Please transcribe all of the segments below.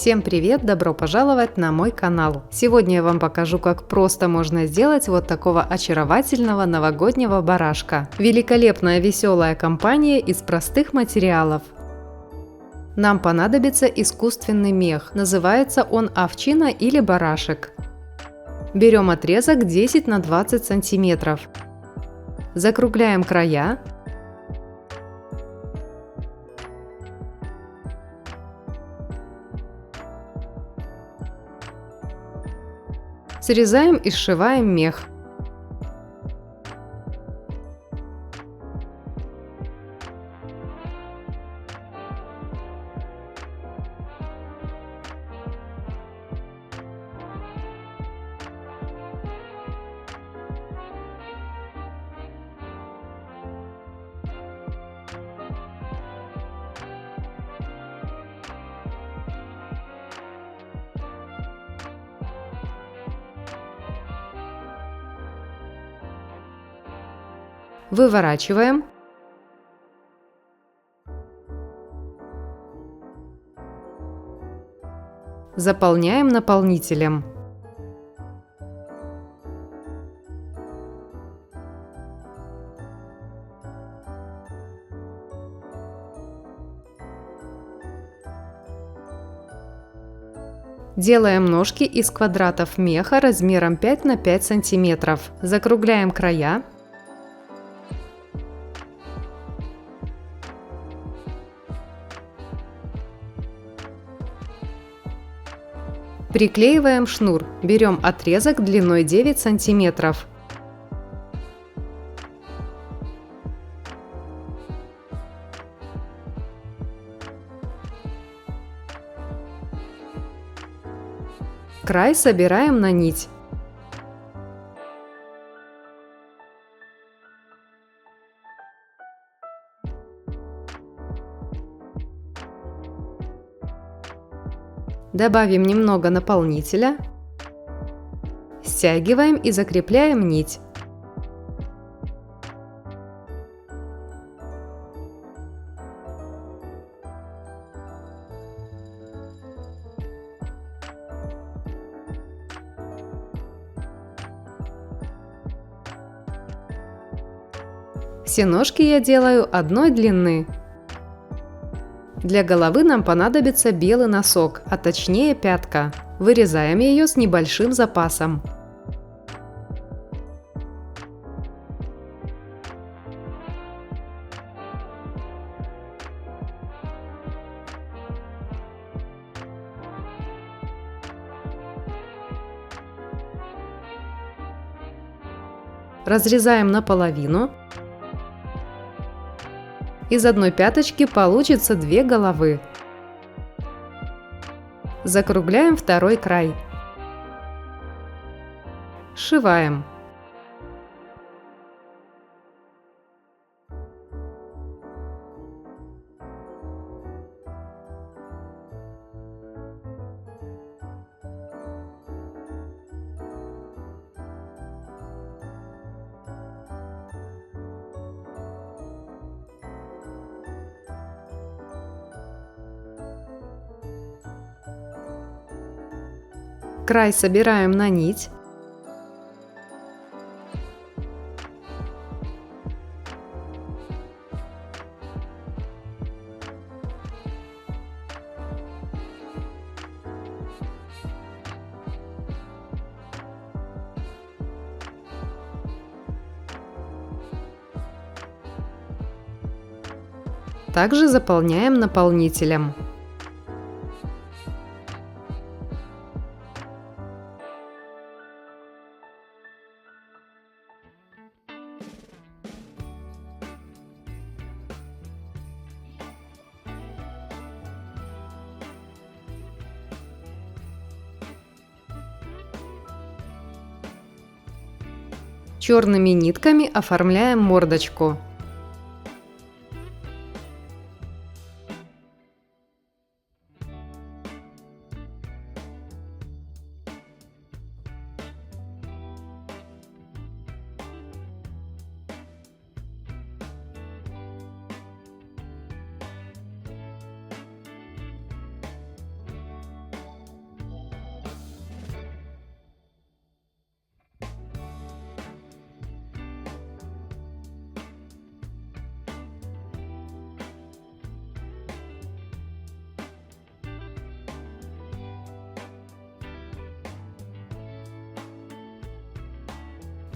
Всем привет! Добро пожаловать на мой канал! Сегодня я вам покажу, как просто можно сделать вот такого очаровательного новогоднего барашка. Великолепная веселая компания из простых материалов. Нам понадобится искусственный мех, называется он овчина или барашек. Берем отрезок 10 на 20 сантиметров. Закругляем края. Срезаем и сшиваем мех. Выворачиваем. Заполняем наполнителем. Делаем ножки из квадратов меха размером 5 на 5 сантиметров. Закругляем края. Приклеиваем шнур. Берем отрезок длиной 9 сантиметров. Край собираем на нить. Добавим немного наполнителя. Стягиваем и закрепляем нить. Все ножки я делаю одной длины. Для головы нам понадобится белый носок, а точнее пятка. Вырезаем ее с небольшим запасом. Разрезаем наполовину. Из одной пяточки получится 2 головы. Закругляем второй край. Сшиваем. Край собираем на нить. Также заполняем наполнителем. Черными нитками оформляем мордочку.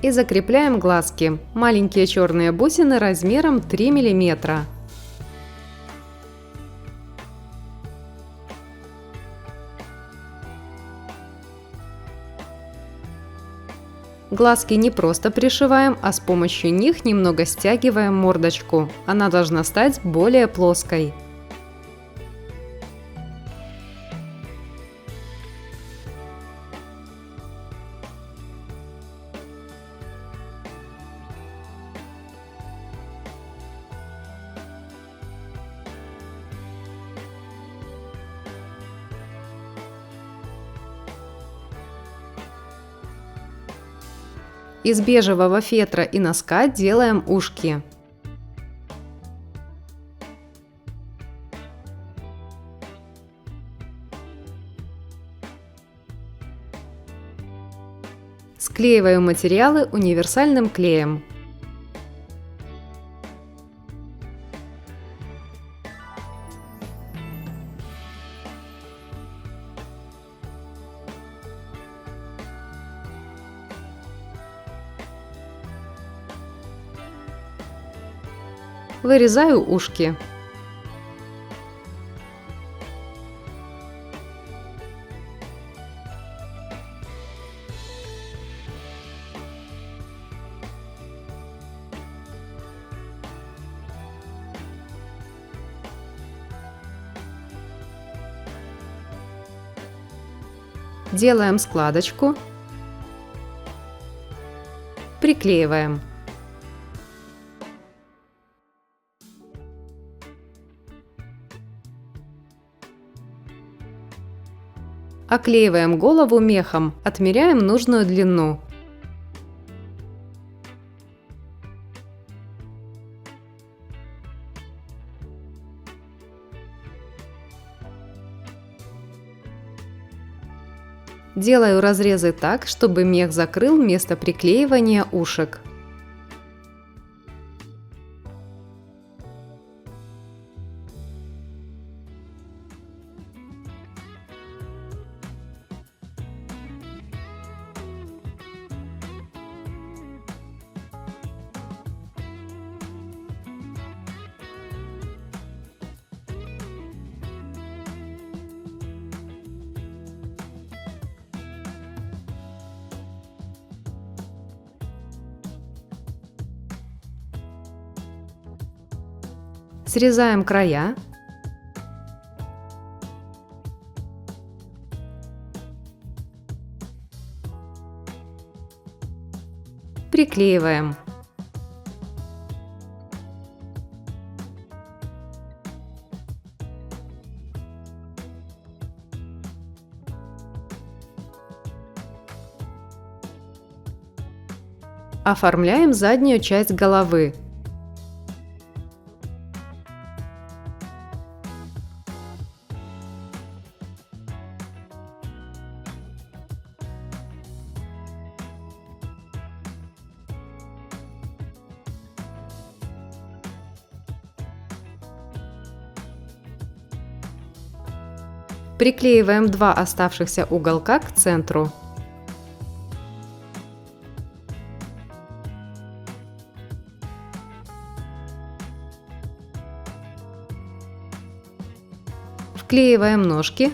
И закрепляем глазки. Маленькие черные бусины размером 3 мм. Глазки не просто пришиваем, а с помощью них немного стягиваем мордочку. Она должна стать более плоской. Из бежевого фетра и носка делаем ушки. Склеиваю материалы универсальным клеем. Вырезаю ушки. Делаем складочку. Приклеиваем. Оклеиваем голову мехом, отмеряем нужную длину. Делаю разрезы так, чтобы мех закрыл место приклеивания ушек. Срезаем края. Приклеиваем. Оформляем заднюю часть головы. Приклеиваем два оставшихся уголка к центру. Вклеиваем ножки.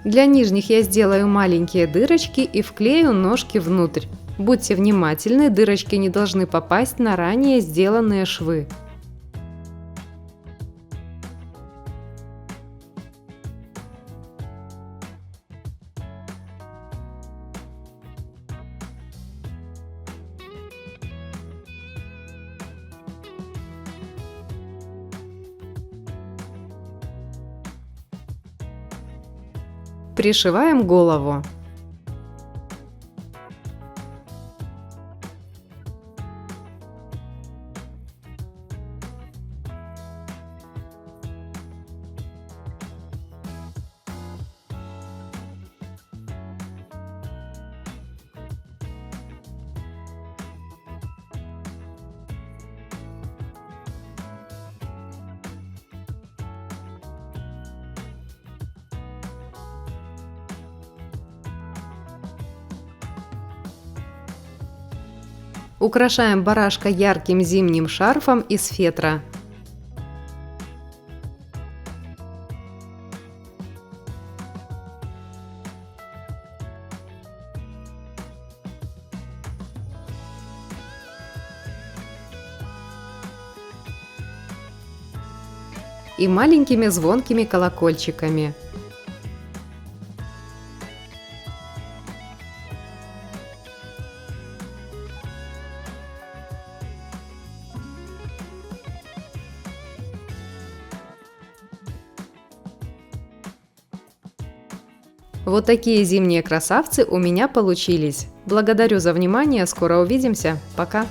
Для нижних я сделаю маленькие дырочки и вклею ножки внутрь. Будьте внимательны, дырочки не должны попасть на ранее сделанные швы. Пришиваем голову. Украшаем барашка ярким зимним шарфом из фетра. И маленькими звонкими колокольчиками. Вот такие зимние красавцы у меня получились. Благодарю за внимание, скоро увидимся, пока!